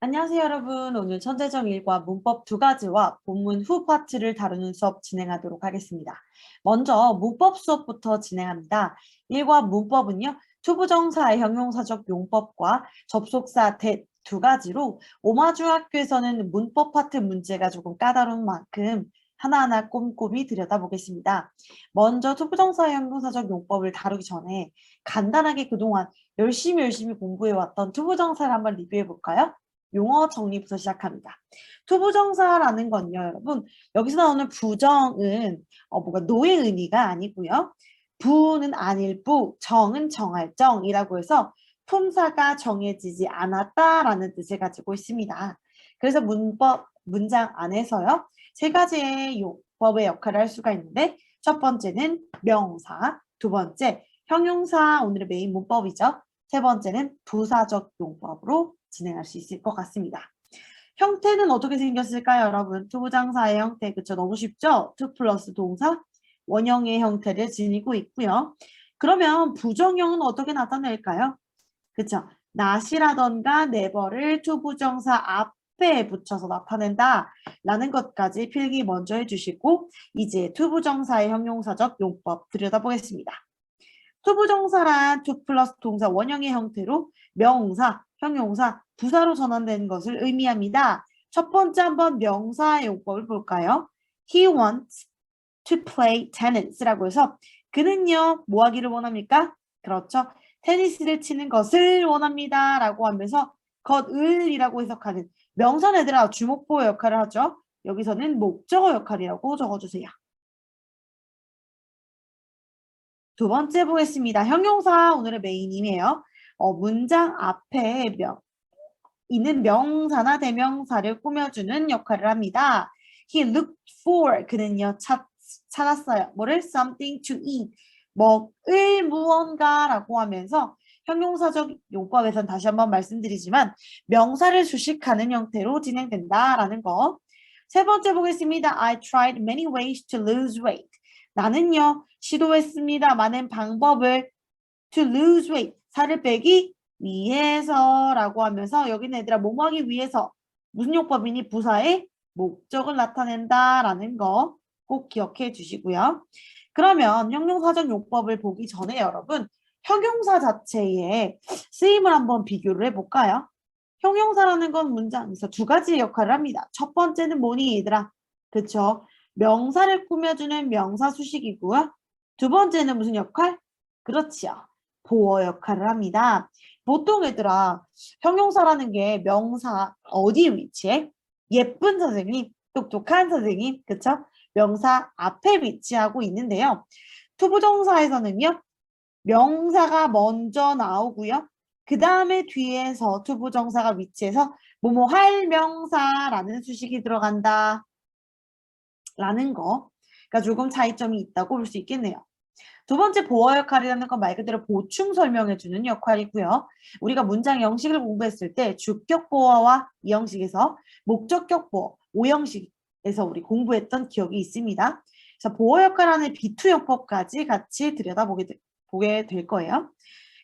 안녕하세요, 여러분. 오늘 천재적 일과 문법 두 가지와 본문 후 파트를 다루는 수업 진행하도록 하겠습니다. 먼저 문법 수업부터 진행합니다. 일과 문법은요, 투부정사의 형용사적 용법과 접속사 that 두 가지로 오마중학교에서는 문법 파트 문제가 조금 까다로운 만큼 하나하나 꼼꼼히 들여다보겠습니다. 먼저 투부정사의 형용사적 용법을 다루기 전에 간단하게 그동안 열심히 공부해왔던 투부정사를 한번 리뷰해 볼까요? 용어 정리부터 시작합니다. 투부정사라는 건요, 여러분, 여기서 나오는 부정은 뭔가 노의 의미가 아니고요. 부는 아닐 부, 정은 정할 정이라고 해서 품사가 정해지지 않았다라는 뜻을 가지고 있습니다. 그래서 문장 안에서요, 세 가지의 용법의 역할을 할 수가 있는데, 첫 번째는 명사, 두 번째 형용사, 오늘의 메인 문법이죠. 세 번째는 부사적 용법으로 진행할 수 있을 것 같습니다. 형태는 어떻게 생겼을까요, 여러분? 투부정사의 형태, 그쵸? 너무 쉽죠? 투 플러스 동사, 원형의 형태를 지니고 있고요. 그러면 부정형은 어떻게 나타낼까요? 그쵸? not이라던가 never를 투부정사 앞에 붙여서 나타낸다 라는 것까지 필기 먼저 해주시고 이제 투부정사의 형용사적 용법 들여다보겠습니다. 투부정사란 투 플러스 동사 원형의 형태로 명사, 형용사, 부사로 전환되는 것을 의미합니다. 첫 번째 한번 명사의 용법을 볼까요? He wants to play tennis라고 해서 그는요, 뭐 하기를 원합니까? 그렇죠. 테니스를 치는 것을 원합니다. 라고 하면서 것을이라고 해석하는 명사는 얘들아 주목보호 역할을 하죠. 여기서는 목적어 역할이라고 적어주세요. 두 번째 보겠습니다. 형용사 오늘의 메인이네요. 문장 앞에 있는 명사나 대명사를 꾸며주는 역할을 합니다. He looked for 그는요 찾았어요. 뭐를? Something to eat. 먹을 무언가라고 하면서 형용사적 용법에선 다시 한번 말씀드리지만 명사를 수식하는 형태로 진행된다라는 거. 세 번째 보겠습니다. I tried many ways to lose weight. 나는요 시도했습니다. 많은 방법을 to lose weight. 살을 빼기 위해서라고 하면서 여기는 얘들아 뭐하기 위해서 무슨 용법이니? 부사의 목적을 나타낸다라는 거 꼭 기억해 주시고요. 그러면 형용사적 용법을 보기 전에 여러분 형용사 자체의 쓰임을 한번 비교를 해볼까요? 형용사라는 건 문장에서 두 가지 역할을 합니다. 첫 번째는 뭐니 얘들아? 그쵸? 명사를 꾸며주는 명사 수식이고요. 두 번째는 무슨 역할? 그렇지요. 보어 역할을 합니다. 보통 얘들아 형용사라는 게 명사 어디 위치에? 예쁜 선생님, 똑똑한 선생님, 그쵸? 명사 앞에 위치하고 있는데요. 투부정사에서는요. 명사가 먼저 나오고요. 그 다음에 뒤에서 투부정사가 위치해서 뭐뭐 할 명사라는 수식이 들어간다. 라는 거. 그러니까 조금 차이점이 있다고 볼 수 있겠네요. 두 번째 보어 역할이라는 건 말 그대로 보충 설명해주는 역할이고요. 우리가 문장 형식을 공부했을 때 주격 보어와 이 형식에서 목적격 보어, 오 형식에서 우리 공부했던 기억이 있습니다. 그래서 보어 역할 안에 비투용법까지 같이 들여다보게 될 거예요.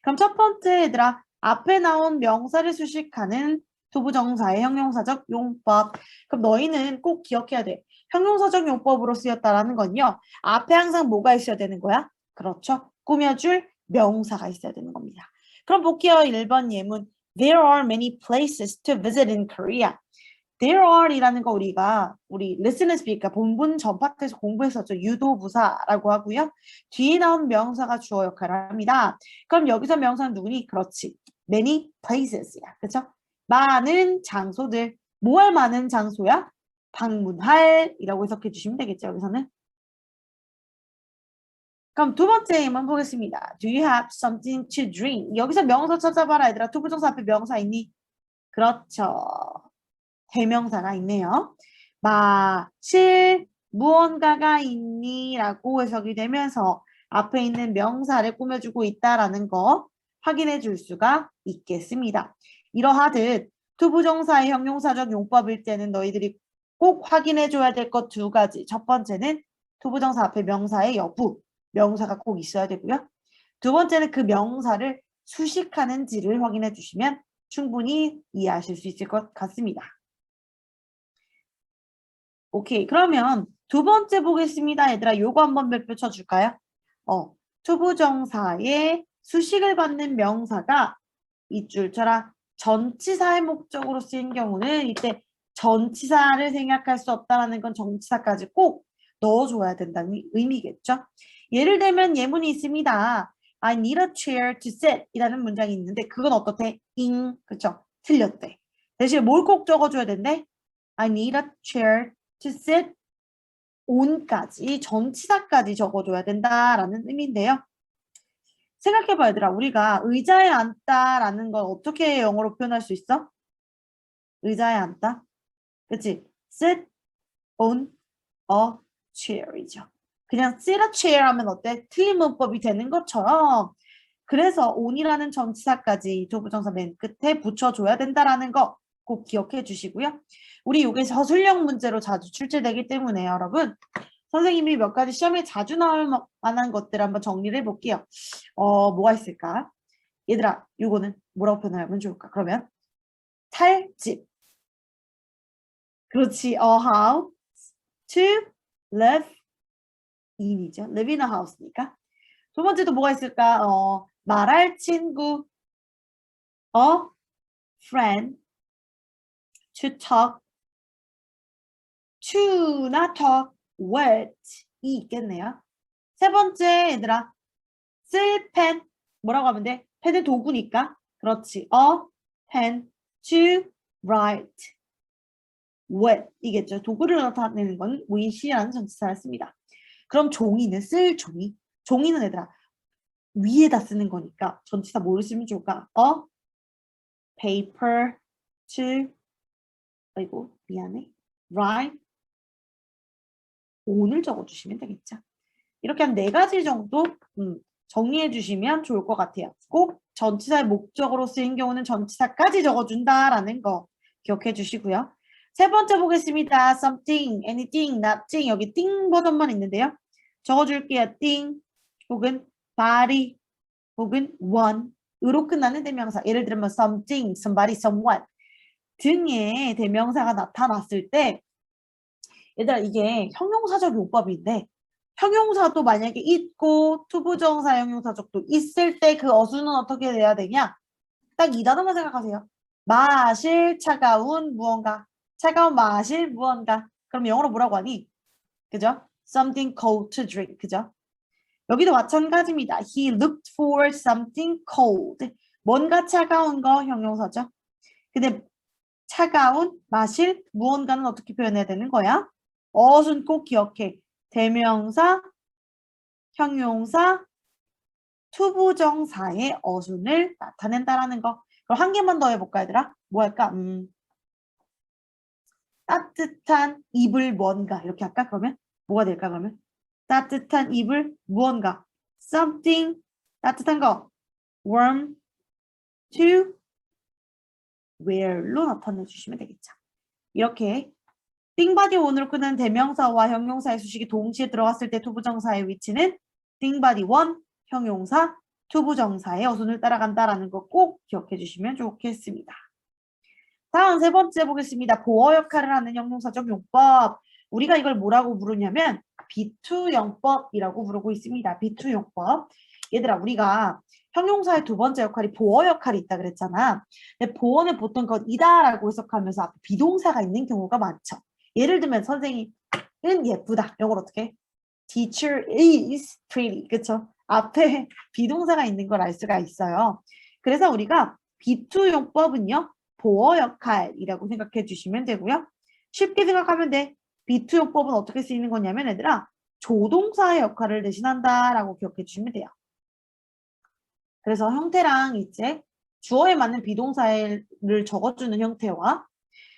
그럼 첫 번째 얘들아 앞에 나온 명사를 수식하는 투부정사의 형용사적 용법. 그럼 너희는 꼭 기억해야 돼. 형용사적 용법으로 쓰였다라는 건요. 앞에 항상 뭐가 있어야 되는 거야? 그렇죠. 꾸며줄 명사가 있어야 되는 겁니다. 그럼 볼게요. 1번 예문. There are many places to visit in Korea. There are 이라는 거 우리 listen and speak, 본문 전 파트에서 공부했었죠. 유도부사라고 하고요. 뒤에 나온 명사가 주어 역할을 합니다. 그럼 여기서 명사는 누구니? 그렇지. Many places야. 그렇죠? 많은 장소들. 뭐 할 많은 장소야? 방문할이라고 해석해 주시면 되겠죠. 여기서는. 그럼 두 번째 예문 보겠습니다. Do you have something to drink? 여기서 명사 찾아봐라 얘들아. 투부정사 앞에 명사 있니? 그렇죠. 대명사가 있네요. 마실 무언가가 있니? 라고 해석이 되면서 앞에 있는 명사를 꾸며주고 있다라는 거 확인해 줄 수가 있겠습니다. 이러하듯 투부정사의 형용사적 용법일 때는 너희들이 꼭 확인해 줘야 될 것 두 가지. 첫 번째는 투부정사 앞에 명사의 여부, 명사가 꼭 있어야 되고요. 두 번째는 그 명사를 수식하는지를 확인해 주시면 충분히 이해하실 수 있을 것 같습니다. 오케이. 그러면 두 번째 보겠습니다. 얘들아, 요거 한번 몇 표 쳐줄까요? 투부정사의 수식을 받는 명사가 이줄 쳐라. 전치사의 목적으로 쓰인 경우는 이때 전치사를 생략할 수 없다라는 건 정치사까지 꼭 넣어줘야 된다는 의미겠죠. 예를 들면 예문이 있습니다. I need a chair to sit 이라는 문장이 있는데 그건 어떻대? 그쵸? 틀렸대. 대신 뭘 꼭 적어줘야 된대? I need a chair to sit on까지 전치사까지 적어줘야 된다라는 의미인데요. 생각해봐 얘들아. 우리가 의자에 앉다라는 걸 어떻게 영어로 표현할 수 있어? 의자에 앉다. 그치? sit on a chair이죠. 그냥 sit a chair 하면 어때? 틀린 문법이 되는 것처럼 그래서 on이라는 전치사까지 조부정사 맨 끝에 붙여줘야 된다라는 거 꼭 기억해 주시고요. 우리 이게 서술형 문제로 자주 출제되기 때문에 여러분 선생님이 몇 가지 시험에 자주 나올 만한 것들 한번 정리를 해볼게요. 뭐가 있을까? 얘들아, 이거는 뭐라고 표현하면 좋을까? 그러면 탈집. 그렇지. How to live in이죠. live in a house니까. 두 번째도 뭐가 있을까? 말할 친구. A friend. To talk. to나 talk with 이 있겠네요. 세 번째 얘들아 쓸 펜 뭐라고 하면 돼? 펜은 도구니까 그렇지. A pen to write with 이겠죠. 도구를 나타내는 건 with이라는 전치사를 씁니다. 그럼 종이는 쓸 종이. 종이는 얘들아 위에다 쓰는 거니까 전치사 뭐를 쓰면 좋을까? A paper to 아이고 미안해. write 오늘 적어주시면 되겠죠. 이렇게 한 4가지 정도 정리해 주시면 좋을 것 같아요. 꼭 전치사의 목적으로 쓰인 경우는 전치사까지 적어준다라는 거 기억해 주시고요. 세 번째 보겠습니다. something, anything, nothing 여기 띵 버전만 있는데요. 적어줄게요. 띵 혹은 body 혹은 one으로 끝나는 대명사. 예를 들면 something, somebody, someone 등의 대명사가 나타났을 때 얘들아 이게 형용사적 용법인데 형용사도 만약에 있고 투부정사 형용사적도 있을 때 그 어수는 어떻게 돼야 되냐? 딱 이 단어만 생각하세요. 마실 차가운 무언가. 차가운 마실 무언가. 그럼 영어로 뭐라고 하니? 그죠? Something cold to drink. 그죠? 여기도 마찬가지입니다. He looked for something cold. 뭔가 차가운 거 형용사죠. 근데 차가운 마실 무언가는 어떻게 표현해야 되는 거야? 어순 꼭 기억해. 대명사, 형용사, 투부정사의 어순을 나타낸다라는 거. 그럼 한 개만 더 해볼까 얘들아? 뭐 할까? 따뜻한 이불 뭔가 이렇게 할까? 그러면 뭐가 될까? 그러면 따뜻한 이불 무언가 something 따뜻한 거 warm to wear로 나타내 주시면 되겠죠. 이렇게 띵바디 원으로 끝나는 대명사와 형용사의 수식이 동시에 들어갔을 때 투부정사의 위치는 띵바디 원, 형용사, 투부정사의 어순을 따라간다라는 거 꼭 기억해 주시면 좋겠습니다. 다음 세 번째 보겠습니다. 보어 역할을 하는 형용사적 용법. 우리가 이걸 뭐라고 부르냐면 비투용법이라고 부르고 있습니다. 비투용법. 얘들아 우리가 형용사의 두 번째 역할이 보어 역할이 있다 그랬잖아. 근데 보어는 보통 이다라고 해석하면서 앞에 비동사가 있는 경우가 많죠. 예를 들면 선생님은 예쁘다. 영어로 어떻게? Teacher is pretty. 그쵸? 앞에 비동사가 있는 걸 알 수가 있어요. 그래서 우리가 비투용법은요. 보어 역할이라고 생각해 주시면 되고요. 쉽게 생각하면 돼. 비투용법은 어떻게 쓰이는 거냐면 얘들아 조동사의 역할을 대신한다라고 기억해 주시면 돼요. 그래서 형태랑 이제 주어에 맞는 비동사를 적어주는 형태와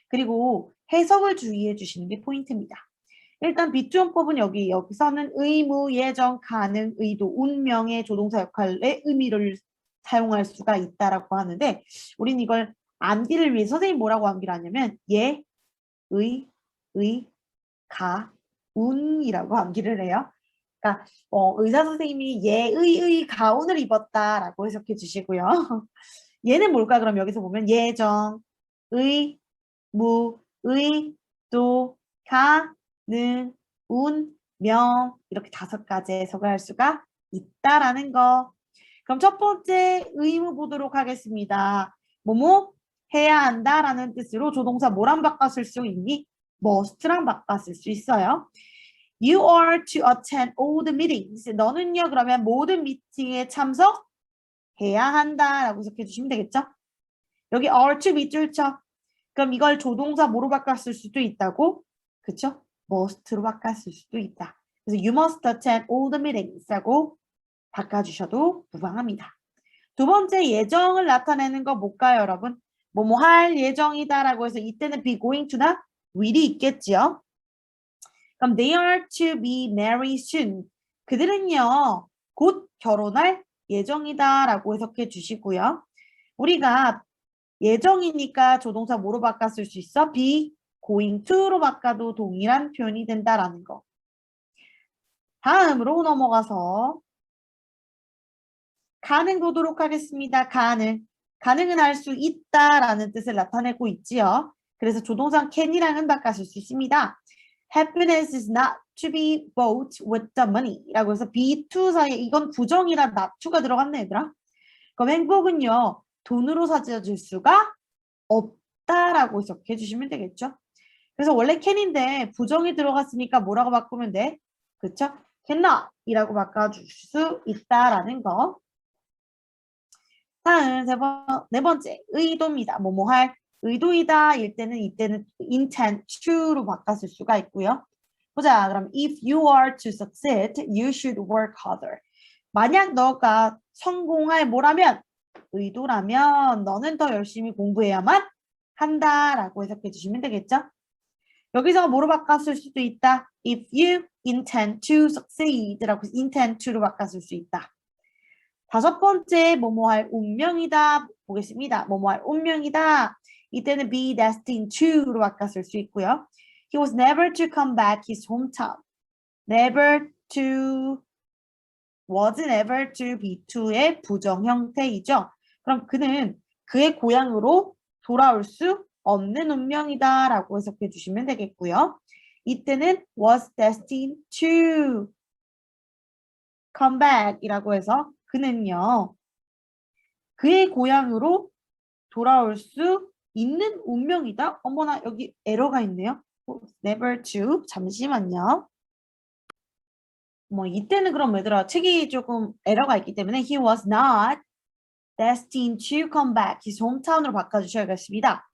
그리고 해석을 주의해 주시는 게 포인트입니다. 일단 비투용법은 여기서는 의무, 예정, 가능, 의도, 운명의 조동사 역할의 의미를 사용할 수가 있다라고 하는데 우린 이걸 암기를 위해 선생님 뭐라고 암기를 하냐면 예, 의, 가, 운이라고 암기를 해요. 그러니까 의사 선생님이 예의 가운을 입었다라고 해석해 주시고요. 얘는 뭘까? 그럼 여기서 보면 예정, 의, 무, 의, 도, 가, 능, 운, 명 이렇게 5가지 해석을 할 수가 있다라는 거. 그럼 첫 번째 의무 보도록 하겠습니다. 뭐뭐 해야 한다라는 뜻으로 조동사 뭐랑 바꿨을 수 있니? must랑 바꿨을 수 있어요. You are to attend all the meetings. 너는요 그러면 모든 미팅에 참석해야 한다라고 해석해 주시면 되겠죠? 여기 are to 밑줄 쳐. 그럼 이걸 조동사 뭐로 바꿨을 수도 있다고? 그쵸? must로 바꿨을 수도 있다. 그래서 you must attend all the meetings 라고 바꿔주셔도 무방합니다. 두 번째 예정을 나타내는 거 뭘까요, 여러분? 뭐뭐 할 예정이다라고 해서 이때는 be going to나 will이 있겠지요. 그럼 they are to be married soon. 그들은요, 곧 결혼할 예정이다라고 해석해 주시고요. 우리가 예정이니까 조동사 뭐로 바꿨을 수 있어? be going to로 바꿔도 동일한 표현이 된다라는 거. 다음으로 넘어가서 가능 보도록 하겠습니다. 가능. 가능은 할 수 있다라는 뜻을 나타내고 있지요. 그래서 조동사 can이랑은 바꿔줄 수 있습니다. Happiness is not to be bought with the money 라고 해서 be to 사이에 이건 부정이라 not to가 들어갔네 얘들아. 그럼 행복은요. 돈으로 사줄 수가 없다라고 해석해 주시면 되겠죠. 그래서 원래 can인데 부정이 들어갔으니까 뭐라고 바꾸면 돼? 그쵸? cannot 이라고 바꿔줄 수 있다라는 거. 다음 네 번째 의도입니다. 뭐뭐 할 의도이다 일 때는 이때는 intend to로 바꿨을 수가 있고요. 보자. 그럼 if you are to succeed, you should work harder. 만약 너가 성공할 뭐라면 의도라면 너는 더 열심히 공부해야만 한다라고 해석해 주시면 되겠죠. 여기서 뭐로 바꿨을 수도 있다. If you intend to succeed라고 해서 intend to로 바꿨을 수 있다. 다섯 번째 뭐뭐할 운명이다 보겠습니다. 뭐뭐할 운명이다. 이때는 be destined to로 바꿨을 수 있고요. He was never to come back his hometown. Never to was never to be to의 부정 형태이죠. 그럼 그는 그의 고향으로 돌아올 수 없는 운명이다 라고 해석해 주시면 되겠고요. 이때는 was destined to come back 이라고 해서 그는요. 그의 고향으로 돌아올 수 있는 운명이다. 어머나 여기 에러가 있네요. never to 잠시만요. 뭐 이때는 그럼 얘들아 책이 조금 에러가 있기 때문에 he was not destined to come back his hometown으로 바꿔주셔야겠습니다.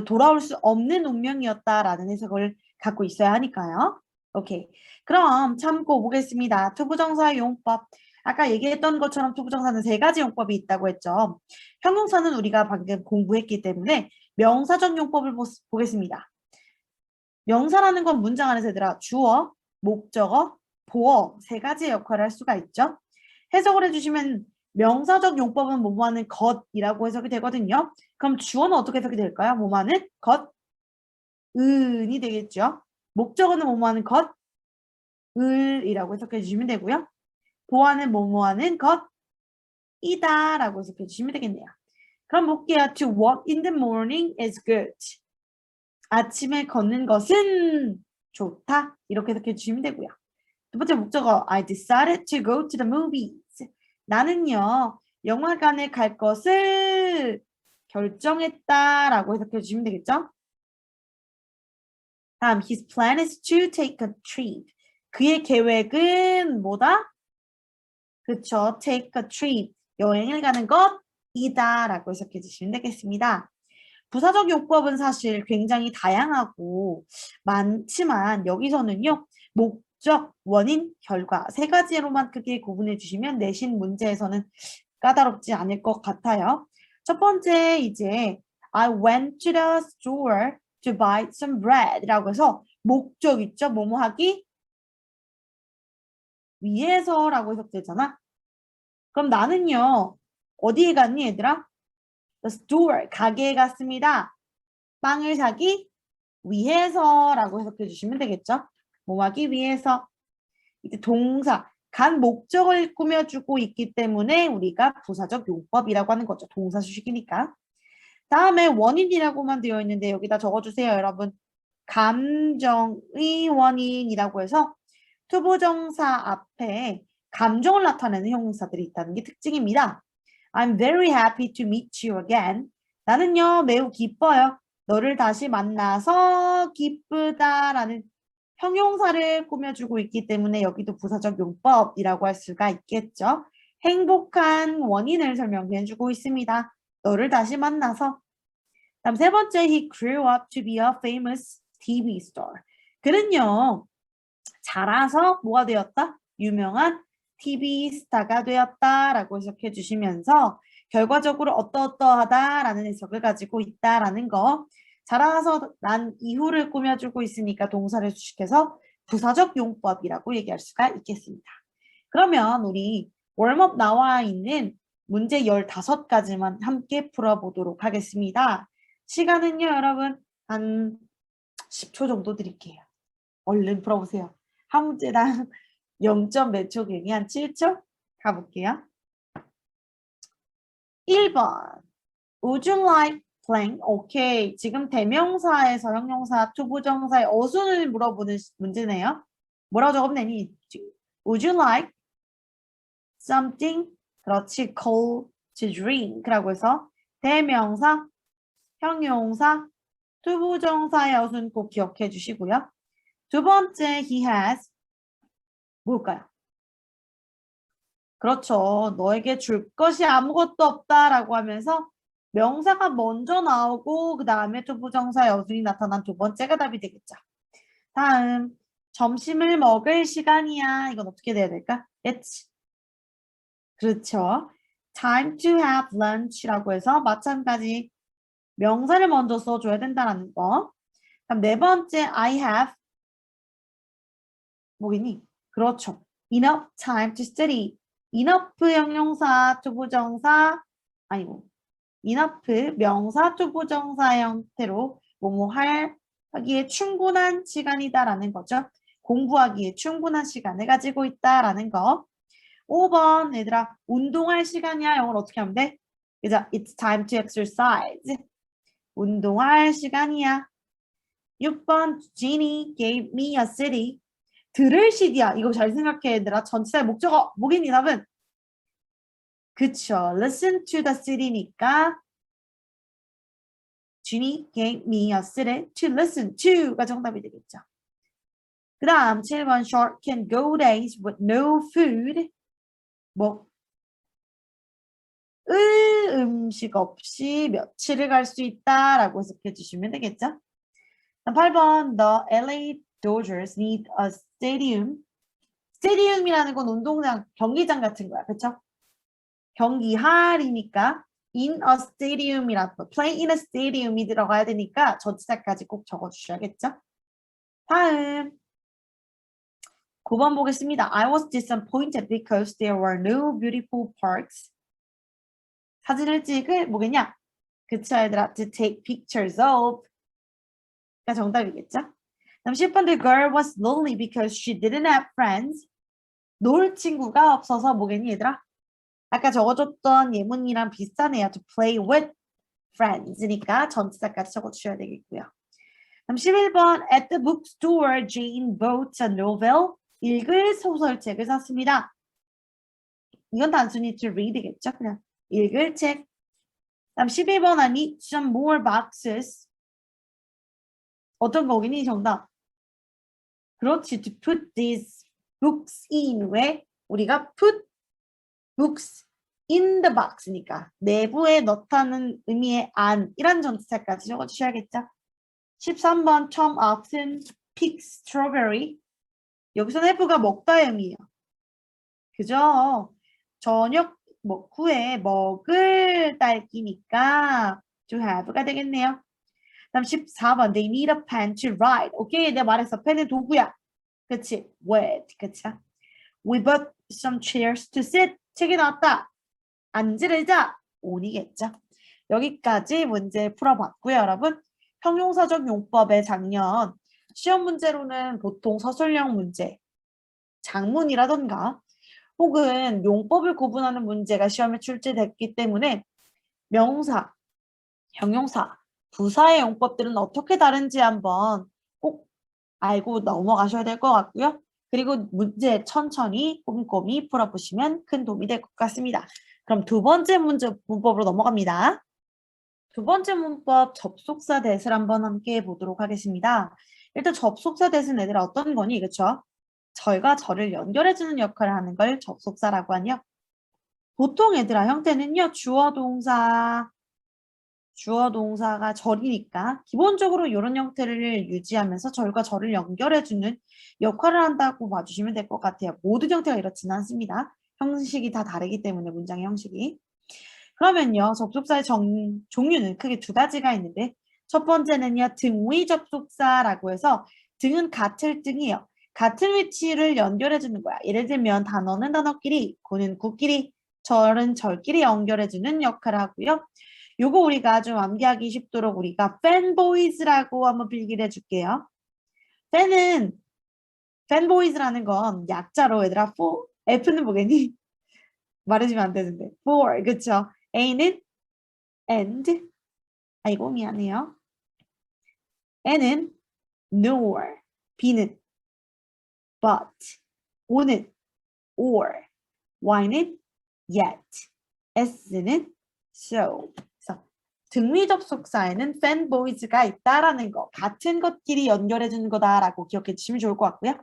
돌아올 수 없는 운명이었다라는 해석을 갖고 있어야 하니까요. 오케이. 그럼 참고 보겠습니다. 투부정사 용법. 아까 얘기했던 것처럼 투부정사는 3가지 용법이 있다고 했죠. 형용사는 우리가 방금 공부했기 때문에 명사적 용법을 보겠습니다. 명사라는 건 문장 안에서 얘들아 주어, 목적어, 보어 3가지의 역할을 할 수가 있죠. 해석을 해주시면 명사적 용법은 뭐뭐하는 것이라고 해석이 되거든요. 그럼 주어는 어떻게 해석이 될까요? 뭐뭐하는 것, 은이 되겠죠. 목적어는 뭐뭐하는 것, 을이라고 해석해 주시면 되고요. 보어는 뭐뭐하는 것이다 라고 해석해 주시면 되겠네요. 그럼 볼게요. To walk in the morning is good. 아침에 걷는 것은 좋다. 이렇게 해석해 주시면 되고요. 두 번째 목적어 I decided to go to the movies. 나는요. 영화관에 갈 것을 결정했다라고 해석해 주시면 되겠죠? 다음 his plan is to take a trip. 그의 계획은 뭐다? 그렇죠. take a trip. 여행을 가는 것이다 라고 해석해 주시면 되겠습니다. 부사적 용법은 사실 굉장히 다양하고 많지만 여기서는요. 목적, 원인, 결과 3가지로만 크게 구분해 주시면 내신 문제에서는 까다롭지 않을 것 같아요. 첫 번째 이제 I went to the store to buy some bread 라고 해서 목적 있죠. 뭐뭐 하기 위해서라고 해석되잖아. 그럼 나는요. 어디에 갔니 얘들아? The store, 가게에 갔습니다. 빵을 사기 위해서라고 해석해 주시면 되겠죠. 뭐 하기 위해서. 이제 동사, 간 목적을 꾸며주고 있기 때문에 우리가 부사적 용법이라고 하는 거죠. 동사 수식이니까. 다음에 원인이라고만 되어 있는데 여기다 적어주세요, 여러분. 감정의 원인이라고 해서 투부정사 앞에 감정을 나타내는 형용사들이 있다는 게 특징입니다. I'm very happy to meet you again. 나는요, 매우 기뻐요. 너를 다시 만나서 기쁘다라는 형용사를 꾸며주고 있기 때문에 여기도 부사적 용법이라고 할 수가 있겠죠. 행복한 원인을 설명해주고 있습니다. 너를 다시 만나서. 다음 세 번째, he grew up to be a famous TV star. 그는요, 자라서 뭐가 되었다? 유명한 TV 스타가 되었다라고 해석해 주시면서 결과적으로 어떠어떠하다라는 해석을 가지고 있다라는 거. 자라서 난 이후를 꾸며주고 있으니까 동사를 수식해서 부사적 용법이라고 얘기할 수가 있겠습니다. 그러면 우리 웜업 나와 있는 문제 15가지만 함께 풀어보도록 하겠습니다. 시간은요, 여러분, 한 10초 정도 드릴게요. 얼른 풀어보세요. 한 문제당 0. 몇 초겠니? 한 7초? 가볼게요. 1번. Would you like playing? 오케이. 지금 대명사에서 형용사, 투부정사의 어순을 물어보는 문제네요. 뭐라고 적었니? Would you like something? 그렇지. cold to drink. 라고 해서 대명사, 형용사, 투부정사의 어순 꼭 기억해 주시고요. 두 번째, he has 뭘까요? 그렇죠. 너에게 줄 것이 아무것도 없다라고 하면서 명사가 먼저 나오고 그 다음에 투부정사의 어순이 나타난 두 번째가 답이 되겠죠. 다음, 점심을 먹을 시간이야. 이건 어떻게 돼야 될까? It's 그렇죠. time to have lunch라고 해서 마찬가지 명사를 먼저 써줘야 된다는 거. 그럼 네 번째, I have 뭐겠니? 그렇죠. enough time to study. enough 형용사, 투부정사, 아니고 enough 명사, 투부정사 형태로 뭐뭐 하기에 충분한 시간이다라는 거죠. 공부하기에 충분한 시간을 가지고 있다라는 거. 5번 얘들아 운동할 시간이야. 영어로 어떻게 하면 돼? 그죠? It's time to exercise. 운동할 시간이야. 6번 Jeannie gave me a CD. 들을 CD야. 이거 잘 생각해 얘들아. 전치사의 목적어 뭐겠니 답은? 그쵸. Listen to the CD니까 Jeannie gave me a CD to listen to가 정답이 되겠죠. 그 다음 7번 Short can go days with no food. 뭐 음식 없이 며칠을 갈 수 있다라고 해석해 주시면 되겠죠. 8번 The LA Dodgers need a stadium. 스테디움이라는 건 운동장, 경기장 같은 거야. 그쵸? 경기할이니까 in a stadium이라는 거, play in a stadium이 들어가야 되니까 전치사까지 꼭 적어주셔야겠죠? 다음 9번 보겠습니다. I was disappointed because there were no beautiful parks. 사진을 찍을 뭐겠냐? 그쵸 얘들아? To take pictures of 가 정답이겠죠? 다음 10번 The girl was lonely because she didn't have friends. 놀 친구가 없어서 뭐겠니 얘들아? 아까 적어줬던 예문이랑 비슷하네요. To play with friends니까 전치사까지 적어주셔야 되겠고요. 그럼 11번 At the bookstore, Jane bought a novel. 읽을 소설책을 샀습니다. 이건 단순히 to read겠죠. 그냥 읽을 책. 다음 12번 I need some more boxes. 어떤 거겠니 정답? 그렇지. To put these books in. 왜? 우리가 put books in the box니까 내부에 넣다는 의미의 안이란 전치사까지 적어주셔야겠죠. 13번 Tom often picks strawberry. 여기서는 have가 먹다의 의미예요. 그죠? 저녁 후에 먹을 딸기니까 to have가 되겠네요. 다음 14번 They need a pen to write. 오케이, 내가 말했어. 펜은 도구야. 그치? with. 그치? We bought some chairs to sit. 책이 나왔다. 앉으자. on이겠죠. 여기까지 문제 풀어봤고요, 여러분. 형용사적 용법의 작년 시험 문제로는 보통 서술형 문제, 장문이라던가 혹은 용법을 구분하는 문제가 시험에 출제됐기 때문에 명사, 형용사, 부사의 용법들은 어떻게 다른지 한번 꼭 알고 넘어가셔야 될 것 같고요. 그리고 문제 천천히 꼼꼼히 풀어보시면 큰 도움이 될 것 같습니다. 그럼 두 번째 문제 문법으로 넘어갑니다. 두 번째 문법 접속사 대을 한번 함께 보도록 하겠습니다. 일단 접속사 대은 애들 어떤 거니? 그쵸? 절과 절을 연결해주는 역할을 하는 걸 접속사라고 하냐? 보통 애들아 형태는요. 주어 동사가 절이니까 기본적으로 이런 형태를 유지하면서 절과 절을 연결해주는 역할을 한다고 봐주시면 될 것 같아요. 모든 형태가 이렇지는 않습니다. 형식이 다 다르기 때문에 문장의 형식이. 그러면요. 접속사의 종류는 크게 두 가지가 있는데 첫 번째는요. 등위 접속사라고 해서 등은 같을 등이에요. 같은 위치를 연결해주는 거야. 예를 들면 단어는 단어끼리, 구는 구끼리, 절은 절끼리 연결해주는 역할을 하고요. 요거 우리가 좀 암기하기 쉽도록 우리가 fanboys라고 한번 필기를 해줄게요. fanboys라는 건 약자로 얘들아 for, F는 뭐겠니? 말해주면 안 되는데 for, 그쵸? A는 and, 아이고 미안해요. N은 nor, B는 but, O는 or, Y는 yet, S는 so. 그래서 등위 접속사에는 fanboys가 있다라는 거, 같은 것끼리 연결해 주는 거다라고 기억해 주시면 좋을 것 같고요.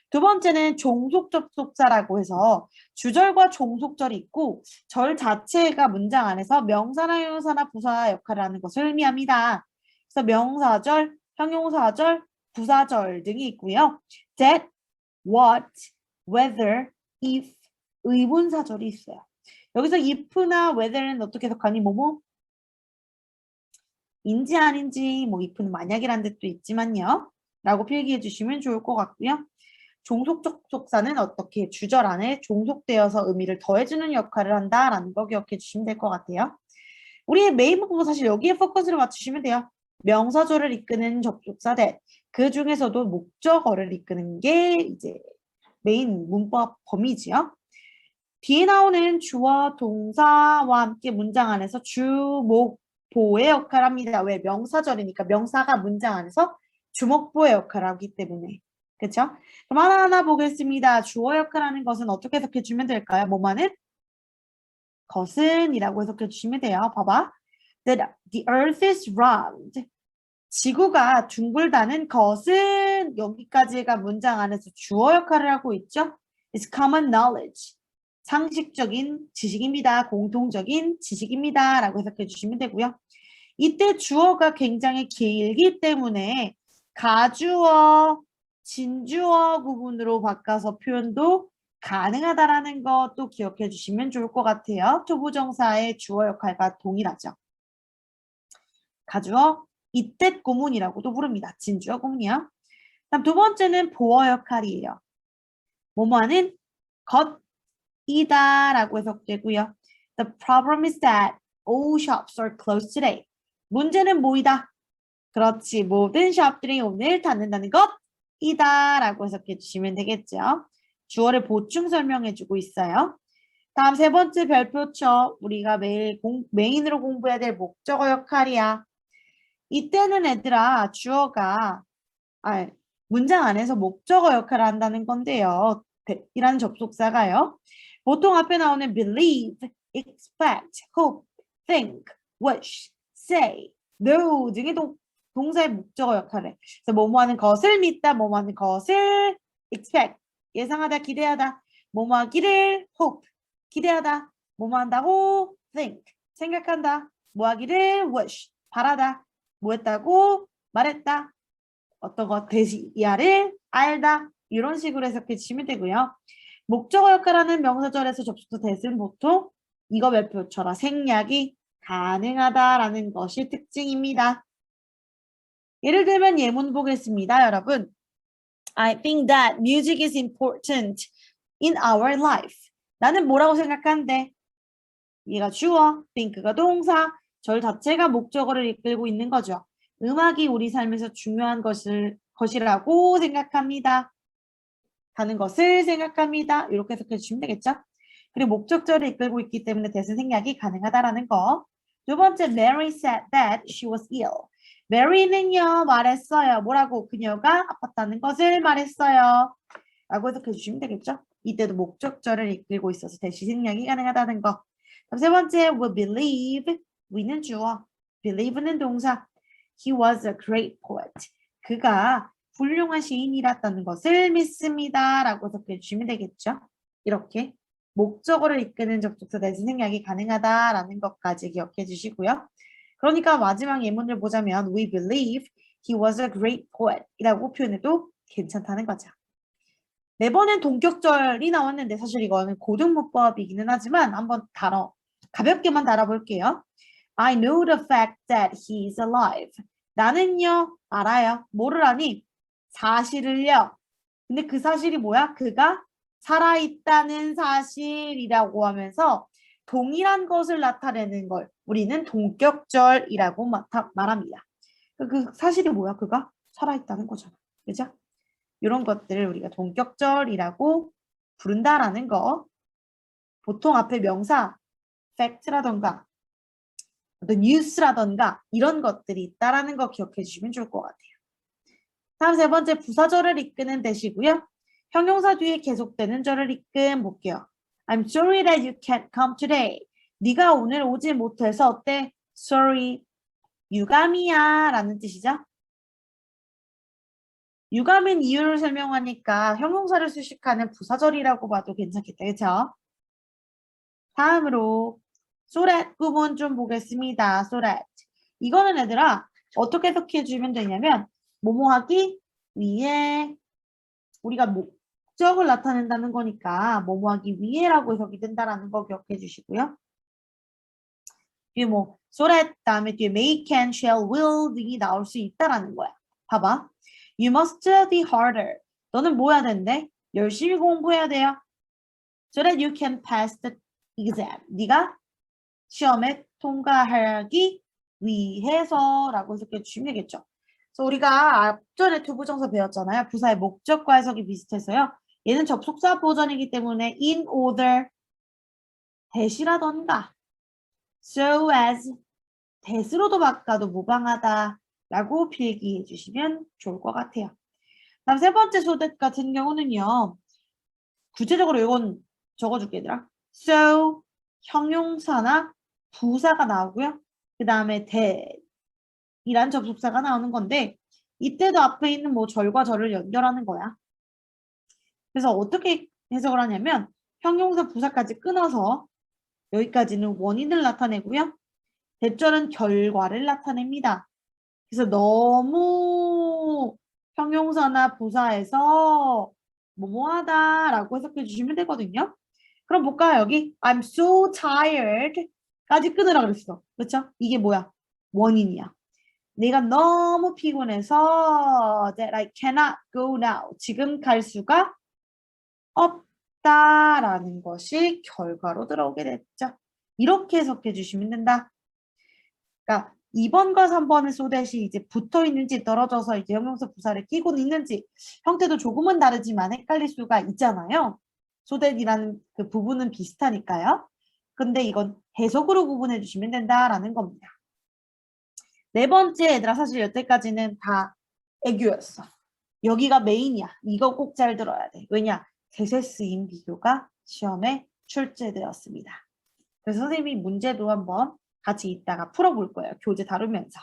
두 번째는 종속 접속사라고 해서 주절과 종속절이 있고 절 자체가 문장 안에서 명사나 형용사나 부사 역할을 하는 것을 의미합니다. 그래서 명사절, 형용사절, 부사절 등이 있고요. that, what, whether, if, 의문사절이 있어요. 여기서 if나 whether는 어떻게 해석하니? 뭐뭐? 인지 아닌지, 뭐 if는 만약이라는 뜻도 있지만요. 라고 필기해 주시면 좋을 것 같고요. 종속 접속사는 어떻게 주절 안에 종속되어서 의미를 더해주는 역할을 한다라는 거 기억해 주시면 될 것 같아요. 우리의 메인 문법은 사실 여기에 포커스를 맞추시면 돼요. 명사절을 이끄는 접속사 그 중에서도 목적어를 이끄는 게 이제 메인 문법 범위지요. 뒤에 나오는 주어 동사와 함께 문장 안에서 주, 목, 보의 역할을 합니다. 왜? 명사절이니까 명사가 문장 안에서 주목보의 역할을 하기 때문에. 그렇죠? 그럼 하나하나 보겠습니다. 주어 역할하는 것은 어떻게 해석해 주면 될까요? 뭐만은? 것은 이라고 해석해 주시면 돼요. 봐봐. The earth is round. 지구가 둥글다는 것은 여기까지가 문장 안에서 주어 역할을 하고 있죠. It's common knowledge. 상식적인 지식입니다. 공통적인 지식입니다. 라고 해석해 주시면 되고요. 이때 주어가 굉장히 길기 때문에 가주어, 진주어 구분으로 바꿔서 표현도 가능하다라는 것도 기억해 주시면 좋을 것 같아요. 투부정사의 주어 역할과 동일하죠. 가주어, 이때 고문이라고도 부릅니다. 진주어 고문이요. 다음 두 번째는 보어 역할이에요. 뭐뭐하는 것이다 라고 해석되고요. The problem is that all shops are closed today. 문제는 뭐이다? 그렇지. 모든 샵들이 오늘 닫는다는 것이다 라고 해석해 주시면 되겠죠. 주어를 보충 설명해 주고 있어요. 다음 세 번째 별표처. 우리가 매일 메인으로 공부해야 될 목적어 역할이야. 이때는 애들아 주어가 문장 안에서 목적어 역할을 한다는 건데요. 이라는 접속사가요. 보통 앞에 나오는 believe, expect, hope, think, wish, say, know 등의 동사의 목적어 역할을 해. 그래서 뭐뭐하는 것을 믿다, 뭐뭐하는 것을 expect, 예상하다, 기대하다, 뭐뭐하기를 hope, 기대하다, 뭐뭐한다고 think, 생각한다, 뭐하기를 wish, 바라다, 뭐했다고 말했다, 어떤 것 대시야를 알다, 이런 식으로 해석해 주시면 되고요. 목적어 역할하는 명사절에서 접속사 대신 보통 이거 별표처럼 생략이 가능하다라는 것이 특징입니다. 예를 들면 예문 보겠습니다, 여러분. I think that music is important in our life. 나는 뭐라고 생각하는데? 얘가 주어, think가 동사, 절 자체가 목적어를 이끌고 있는 거죠. 음악이 우리 삶에서 중요한 것이라고 생각합니다. 가는 것을 생각합니다. 이렇게 해석해 주시면 되겠죠? 그리고 목적절을 이끌고 있기 때문에 대신 생략이 가능하다라는 거. 두 번째, Mary said that she was ill. Mary는요, 말했어요. 뭐라고? 그녀가 아팠다는 것을 말했어요. 라고 해석해 주시면 되겠죠? 이때도 목적절을 이끌고 있어서 대시 생략이 가능하다는 거. 그럼 세 번째, we believe. we는 주어, believe는 동사. He was a great poet. 그가 훌륭한 시인이랐다는 것을 믿습니다. 라고 해석해 주시면 되겠죠? 이렇게 목적어를 이끄는 접속사 대신 생략이 가능하다라는 것까지 기억해 주시고요. 그러니까 마지막 예문을 보자면 we believe he was a great poet 이라고 표현해도 괜찮다는 거죠. 매번엔 동격절이 나왔는데 사실 이거는 고등문법이기는 하지만 한번 가볍게만 다뤄볼게요. I know the fact that he is alive. 나는요, 알아요. 뭐를 아니? 사실을요. 근데 그 사실이 뭐야? 그가 살아있다는 사실이라고 하면서 동일한 것을 나타내는 걸 우리는 동격절이라고 말합니다. 그 사실이 뭐야? 그가 살아있다는 거잖아. 그죠? 이런 것들을 우리가 동격절이라고 부른다라는 거. 보통 앞에 명사, fact라던가 어떤 news라던가 이런 것들이 있다라는 거 기억해 주시면 좋을 것 같아요. 다음 세 번째, 부사절을 이끄는 대시고요. 형용사 뒤에 계속되는 절을 이끈 볼게요. I'm sorry that you can't come today. 네가 오늘 오지 못해서 어때? Sorry. 유감이야 라는 뜻이죠. 유감인 이유를 설명하니까 형용사를 수식하는 부사절이라고 봐도 괜찮겠다. 그렇죠? 다음으로 so that 구문 좀 보겠습니다. so that. 이거는 얘들아 어떻게 해석해 주면 되냐면 뭐뭐하기 위해 우리가 목적을 나타낸다는 거니까 뭐뭐하기 위해라고 해석이 된다라는 거 기억해 주시고요. 뒤에 뭐 so that 다음에 뒤에 may, can, shall, will 등이 나올 수 있다라는 거야. 봐봐. You must study harder. 너는 뭐 해야 된대? 열심히 공부해야 돼요. So that you can pass the exam. 네가 시험에 통과하기 위해서라고 해석해 주시면 되겠죠. 그래서 우리가 앞전에 투부정사 배웠잖아요. 부사의 목적과 해석이 비슷해서요. 얘는 접속사 버전이기 때문에 in order 대시라던가 so as 대스로도 바꿔도 무방하다라고 필기해 주시면 좋을 것 같아요. 다음 세 번째 so that 같은 경우는요. 구체적으로 이건 적어줄게 얘들아. so 형용사나 부사가 나오고요. 그 다음에 대이란 접속사가 나오는 건데 이때도 앞에 있는 뭐 절과 절을 연결하는 거야. 그래서 어떻게 해석을 하냐면 형용사 부사까지 끊어서 여기까지는 원인을 나타내고요. 대절은 결과를 나타냅니다. 그래서 너무 형용사나 부사에서 뭐뭐하다라고 해석해 주시면 되거든요. 그럼 볼까요? 여기 I'm so tired 까지 끊으라 그랬어. 그렇죠? 이게 뭐야? 원인이야. 내가 너무 피곤해서 that I cannot go now. 지금 갈 수가 없다라는 것이 결과로 들어오게 됐죠. 이렇게 해석해 주시면 된다. 그러니까 2번과 3번의 소댓이 이제 붙어 있는지 떨어져서 이제 형용사 부사를 끼고 있는지 형태도 조금은 다르지만 헷갈릴 수가 있잖아요. 소댓이라는 그 부분은 비슷하니까요. 근데 이건 해석으로 구분해 주시면 된다라는 겁니다. 네 번째 얘들아 사실 여태까지는 다 애교였어. 여기가 메인이야. 이거 꼭 잘 들어야 돼. 왜냐? 대세 쓰임 비교가 시험에 출제되었습니다. 그래서 선생님이 문제도 한번 같이 이따가 풀어볼 거예요. 교재 다루면서.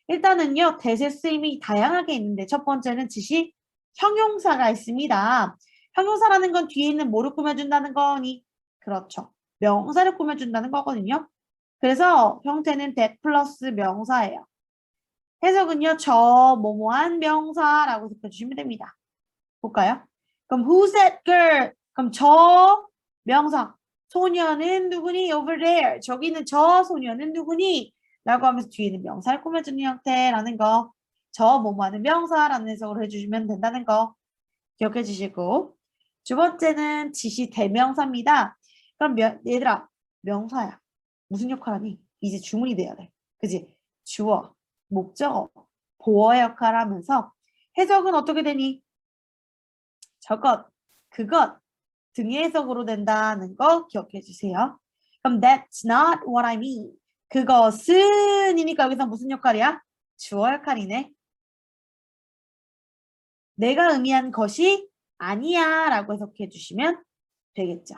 일단은요. 대세 쓰임이 다양하게 있는데 첫 번째는 지시 형용사가 있습니다. 형용사라는 건 뒤에 있는 뭐를 꾸며준다는 거니? 그렇죠. 명사를 꾸며준다는 거거든요. 그래서 형태는 that 플러스 명사예요. 해석은요. 저 뭐뭐한 명사라고 생각해주시면 됩니다. 볼까요? 그럼 who's that girl? 그럼 저 명사. 소녀는 누구니? Over there. 저기는 저 소녀는 누구니? 라고 하면서 뒤에는 명사를 꾸며주는 형태라는 거. 저 뭐뭐하는 명사라는 해석을 해주시면 된다는 거. 기억해 주시고. 두 번째는 지시 대명사입니다. 그럼 얘들아 명사야. 무슨 역할 하니? 이제 주문이 돼야 돼. 그지? 주어, 목적어, 보어 역할을 하면서 해석은 어떻게 되니? 저것 그것 등의 해석으로 된다는 거 기억해 주세요. 그럼 that's not what I mean. 그것은 이니까 여기서 무슨 역할이야? 주어 역할이네. 내가 의미한 것이 아니야 라고 해석해 주시면 되겠죠.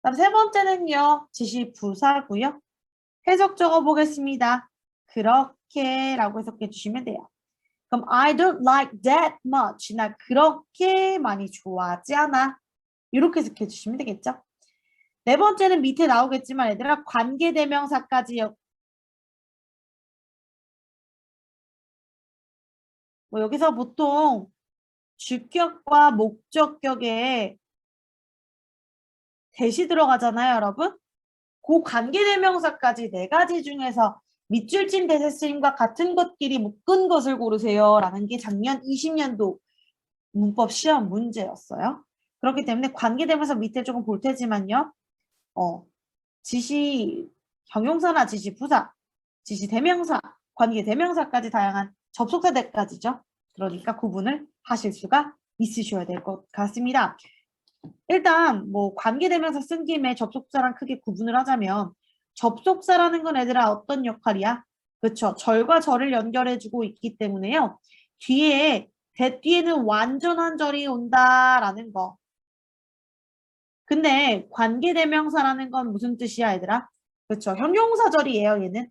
그럼 세 번째는요. 지시 부사고요. 해석 적어 보겠습니다. 그렇게 라고 해석해 주시면 돼요. 그럼 I don't like that much. 나 그렇게 많이 좋아하지 않아. 이렇게 해석해 주시면 되겠죠. 네 번째는 밑에 나오겠지만 얘들아 관계대명사까지요. 뭐 여기서 보통 주격과 목적격에 대시 들어가잖아요, 여러분. 그 관계대명사까지 네 가지 중에서 밑줄 친 대세 쓰임과 같은 것끼리 묶은 것을 고르세요. 라는 게 작년 20년도 문법 시험 문제였어요. 그렇기 때문에 관계대명사 밑에 조금 볼 테지만요. 지시 형용사나 지시 부사, 지시 대명사, 관계 대명사까지 다양한 접속사대까지죠. 그러니까 구분을 하실 수가 있으셔야 될 것 같습니다. 일단 뭐 관계 대명사 쓴 김에 접속사랑 크게 구분을 하자면 접속사라는 건 얘들아 어떤 역할이야? 그렇죠. 절과 절을 연결해주고 있기 때문에요. 뒤에는 완전한 절이 온다라는 거. 근데 관계대명사라는 건 무슨 뜻이야, 얘들아? 그렇죠. 형용사절이에요, 얘는.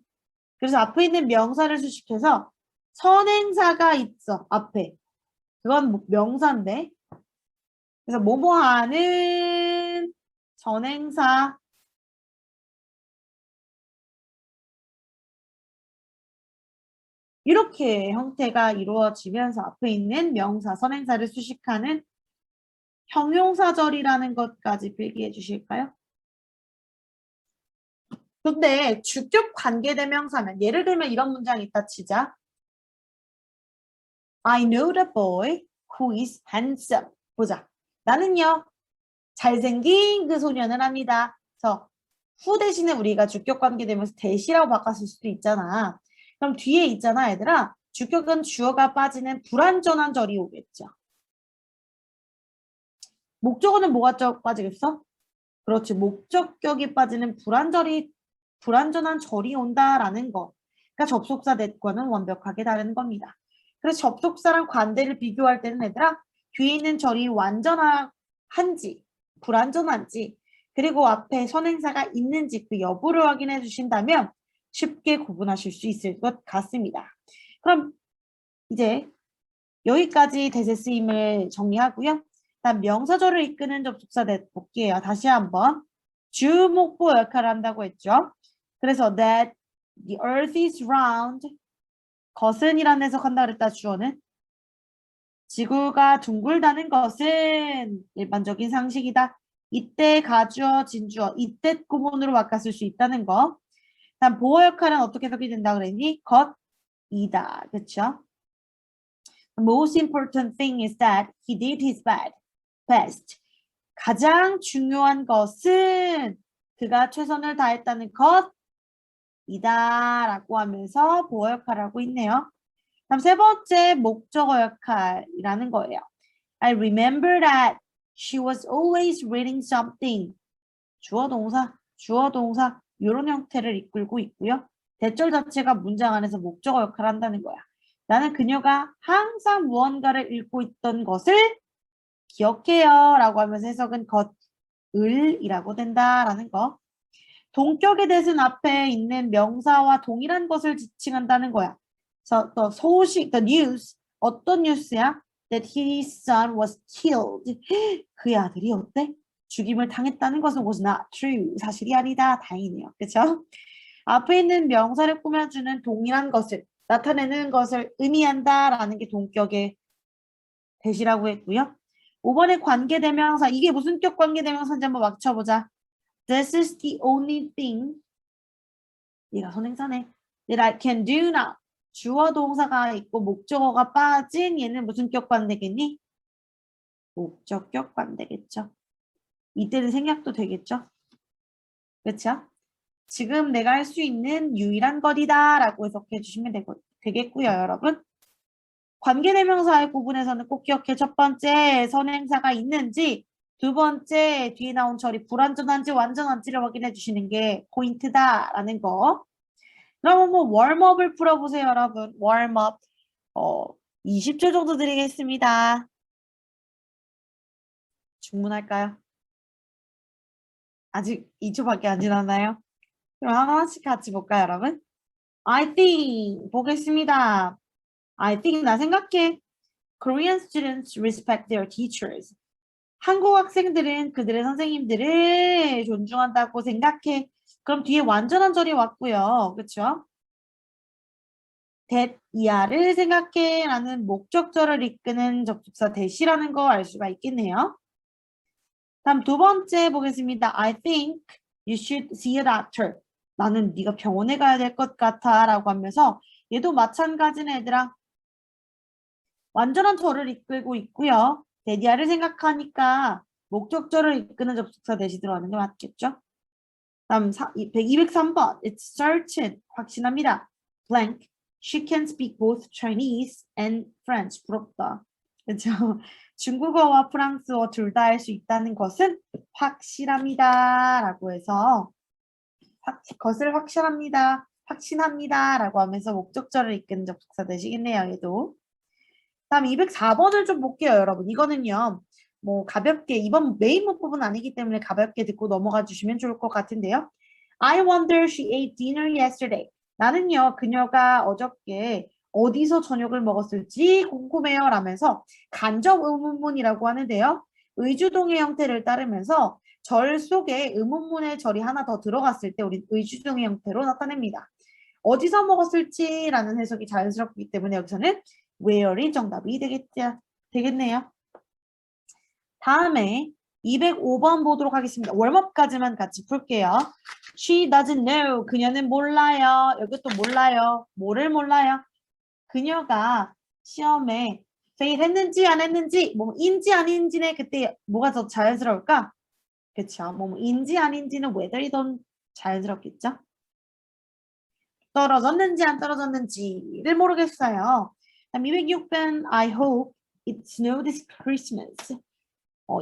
그래서 앞에 있는 명사를 수식해서 선행사가 있어, 앞에. 그건 명사인데. 그래서 뭐뭐하는 선행사. 이렇게 형태가 이루어지면서 앞에 있는 명사, 선행사를 수식하는 형용사절이라는 것까지 필기해 주실까요? 근데 주격 관계대명사면 예를 들면 이런 문장이 있다 치자. I know the boy who is handsome. 보자. 나는요. 잘생긴 그 소년을 합니다. 그래서 who 대신에 우리가 주격 관계대명사 대시라고 바꿨을 수도 있잖아. 그럼 뒤에 있잖아 얘들아. 주격은 주어가 빠지는 불완전한 절이 오겠죠. 목적어는 뭐가 빠지겠어? 그렇지. 목적격이 빠지는 불완전한 절이 온다라는 거. 그러니까 접속사 대과는 완벽하게 다른 겁니다. 그래서 접속사랑 관대를 비교할 때는 얘들아 뒤에 있는 절이 완전한지 불완전한지 그리고 앞에 선행사가 있는지 그 여부를 확인해 주신다면 쉽게 구분하실 수 있을 것 같습니다. 그럼 이제 여기까지 대세 쓰임을 정리하고요. 다음 명사절을 이끄는 접속사 볼게요. 다시 한번 주목보 역할을 한다고 했죠. 그래서 that the earth is round 것은 이란 해석한다 그랬다 주어는 지구가 둥글다는 것은 일반적인 상식이다. 이때 가주어 진주어 이때 구문으로 바꿨을 수 있다는 거. 다음 보호 역할은 어떻게 해석이 된다 그랬니? 것이다. 그렇죠? The most important thing is that he did his best. 가장 중요한 것은 그가 최선을 다했다는 것이다 라고 하면서 보호 역할을 하고 있네요. 다음 세 번째 목적어 역할이라는 거예요. I remember that she was always reading something. 주어 동사 이런 형태를 이끌고 있고요. 대절 자체가 문장 안에서 목적어 역할을 한다는 거야. 나는 그녀가 항상 무언가를 읽고 있던 것을 기억해요 라고 하면서 해석은 것을이라고 된다라는 거. 동격의 대신 앞에 있는 명사와 동일한 것을 지칭한다는 거야. 그래서 또 소식, the news, 어떤 뉴스야? That his son was killed. 그의 아들이 어때? 죽임을 당했다는 것은 was not true. 사실이 아니다. 다행이네요. 그렇죠? 앞에 있는 명사를 꾸며주는 동일한 것을 나타내는 것을 의미한다라는 게 동격의 대시라고 했고요. 5번의 관계대명사. 이게 무슨 격 관계대명사인지 한번 맞춰보자. This is the only thing. 얘가 선행사네. That I can do now. 주어 동사가 있고 목적어가 빠진 얘는 무슨 격 관대겠니? 목적격 관대겠죠. 이때는 생략도 되겠죠. 그렇죠? 지금 내가 할 수 있는 유일한 것이다 라고 해석해 주시면 되겠고요. 여러분. 관계대명사의 구분에서는 꼭 기억해. 첫 번째 선행사가 있는지 두 번째 뒤에 나온 절이 불완전한지 완전한지를 확인해 주시는 게 포인트다라는 거. 그럼 한번 웜업을 풀어보세요, 여러분. 웜업. 20초 정도 드리겠습니다. 주문할까요? 아직 2초밖에 안 지났나요? 그럼 하나씩 같이 볼까요, 여러분? I think 보겠습니다. I think 나 생각해. Korean students respect their teachers. 한국 학생들은 그들의 선생님들을 존중한다고 생각해. 그럼 뒤에 완전한 절이 왔고요. 그렇죠? that 이하를 생각해 라는 목적절을 이끄는 접속사 that이라는 거 알 수가 있겠네요. 다음 두 번째 보겠습니다. I think you should see a doctor. 나는 네가 병원에 가야 될 것 같아 라고 하면서 얘도 마찬가지네 얘들아. 완전한 절을 이끌고 있고요. 데디아를 생각하니까 목적절을 이끄는 접속사 대시 들어가는 게 맞겠죠? 다음 203번. It's certain. 확신합니다. Blank. She can speak both Chinese and French. 부럽다. 그렇죠? 중국어와 프랑스어 둘 다 할 수 있다는 것은 확실합니다. 라고 해서 것을 확실합니다. 확신합니다. 라고 하면서 목적절을 이끄는 접속사 되시겠네요. 얘도. 다음 204번을 좀 볼게요, 여러분. 이거는요. 뭐 가볍게 이번 메인 문법은 아니기 때문에 가볍게 듣고 넘어가 주시면 좋을 것 같은데요. I wonder she ate dinner yesterday. 나는요, 그녀가 어저께 어디서 저녁을 먹었을지 궁금해요 라면서 간접 의문문이라고 하는데요. 의주동의 형태를 따르면서 절 속에 의문문의 절이 하나 더 들어갔을 때 우리 의주동의 형태로 나타냅니다. 어디서 먹었을지라는 해석이 자연스럽기 때문에 여기서는 where이 정답이 되겠네요. 다음에 205번 보도록 하겠습니다. 웜업까지만 같이 풀게요. She doesn't know. 그녀는 몰라요. 여기 또 몰라요. 뭐를 몰라요? 그녀가 시험에 fail 했는지 안 했는지 뭐 인지 아닌지네 그때 뭐가 더 자연스러울까? 그렇죠. 뭐 인지 아닌지는 whether이 더 자연스럽겠죠? 떨어졌는지 안 떨어졌는지를 모르겠어요. 206번 I hope it snow this Christmas.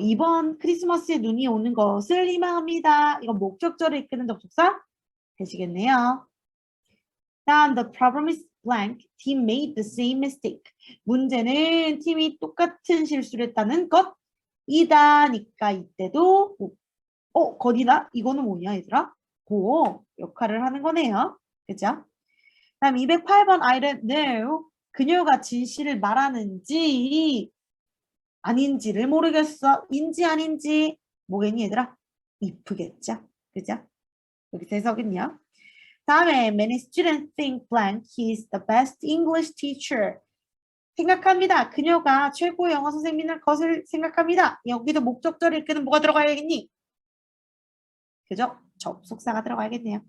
이번 크리스마스에 눈이 오는 것을 희망합니다. 이건 목적절을 이끄는 접속사 되시겠네요. 다음 the problem is blank. Team made the same mistake. 문제는 팀이 똑같은 실수를 했다는 것이다니까 이때도 거디나? 이거는 뭐냐 얘들아? 고 역할을 하는 거네요. 그죠? 다음 208번 I don't know. 그녀가 진실을 말하는지 아닌지를 모르겠어. 인지 아닌지 뭐겠니 얘들아? if겠죠. 그죠? 여기서 해석은요. 다음에 many students think blank he is the best English teacher. 생각합니다. 그녀가 최고의 영어 선생님인 것을 생각합니다. 여기도 목적절을 이끄는 뭐가 들어가야겠니? 그죠? 접속사가 들어가야겠네요.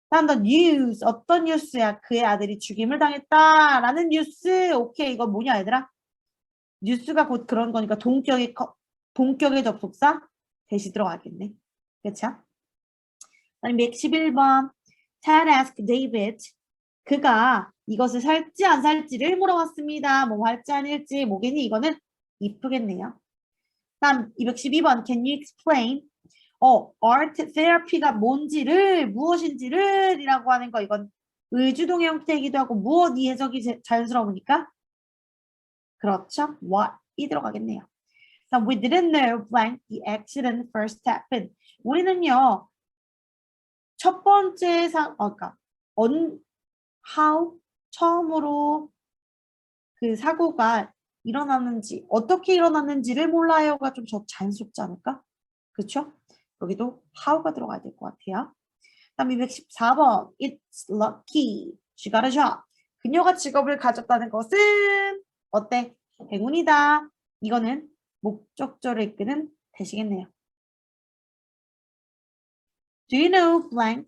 다음 the news. 어떤 뉴스야? 그의 아들이 죽임을 당했다라는 뉴스. 오케이. 이거 뭐냐 얘들아? 뉴스가 곧 그런 거니까 동격의 접속사 대시 들어가겠네. 그렇죠? 아니 111번 Ted asked David. 그가 이것을 살지 안 살지를 물어봤습니다. 뭐 할지 아닐지 뭐겠니? 이거는 if겠네요. 다음 212번 Can you explain? art therapy가 뭔지를 무엇인지를 이라고 하는 거 이건 의주동의 형태이기도 하고 무엇 이 해석이 자연스러우니까 그렇죠. what이 들어가겠네요. 그럼 we didn't know blank the accident first happened. 우리는요. 첫 번째 그러니까 how 처음으로 그 사고가 일어났는지 어떻게 일어났는지를 몰라요가 좀 자연스럽지 않을까? 그렇죠? 여기도 how가 들어가야 될 것 같아요. 다음 214번 It's lucky. She got a job. 그녀가 직업을 가졌다는 것은 어때? 행운이다. 이거는 목적절을 이끄는 대시겠네요. Do you know blank?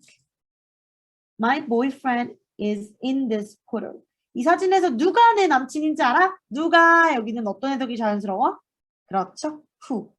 My boyfriend is in this photo. 이 사진에서 누가 내 남친인지 알아? 누가 여기는 어떤 해석이 자연스러워? 그렇죠. Who.